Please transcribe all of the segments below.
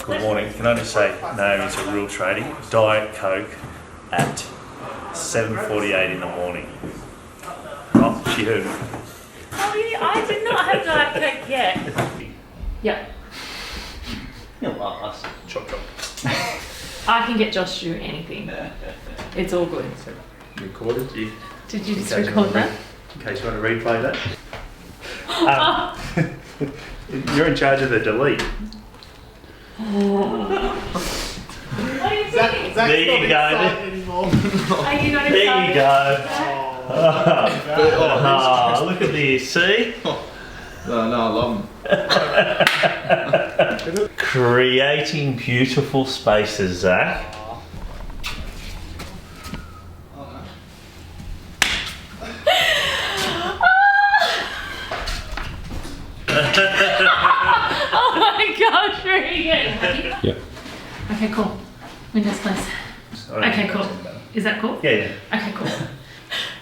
Good morning. Can I just say, Naomi's a real tradie. Diet Coke at 7:48 in the morning. Oh, she heard me. Oh yeah, I did not have Diet Coke yet. Yep. You'll last. Chop chop. I can get Josh to do anything. It's all good. Recorded? Yeah. Did you just record that? In case you want to replay that. You're in charge of the delete. What are you doing? There you go. Are you not There excited? you go. Oh, look at this, see? No, I love them. Creating beautiful spaces, Zach. Oh my gosh, Regan. Yeah. Okay, cool. Windows closed. Okay, cool. Is that cool? Yeah. Okay, cool.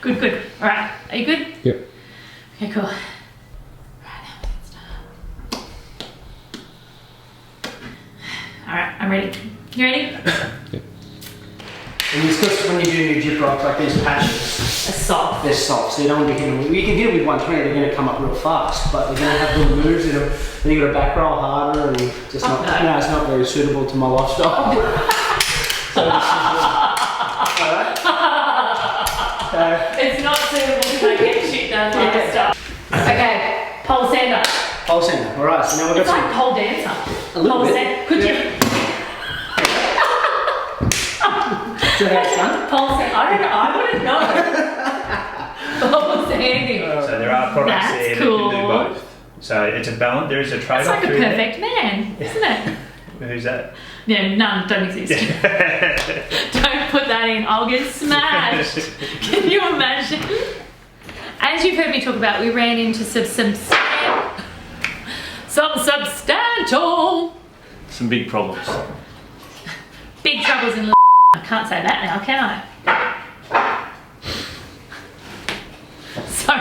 Good. Alright, are you good? Yep. Okay, cool. Alright, I'm ready. You ready? Yep. And it's because when you do new gyprock, like these patches, A soft. they're soft, so you don't want to be hitting them. You can hit it with 120, they're going to come up real fast, but they're going to have little moves in them. Then you've got to back roll harder, and just not, no. it's not very suitable to my lifestyle. So this is alright. It's not suitable to make get shit done like this stuff. Okay, pole sander. Pole sander. Alright, so now we've It's got like some. pole dancer. A little Pole bit. sander. Could you? So that's done. Pole sander. I wouldn't know. Pole sanding. So there are products That's there cool. that can do both. So it's a balance. There is a It's trade-off. like a through there. perfect man, isn't it? Who's that? Yeah, none don't exist. Don't put that in. I'll get smashed. Can you imagine? As you've heard me talk about, we ran into some substantial Some big problems. big troubles in. I can't say that now, can I? So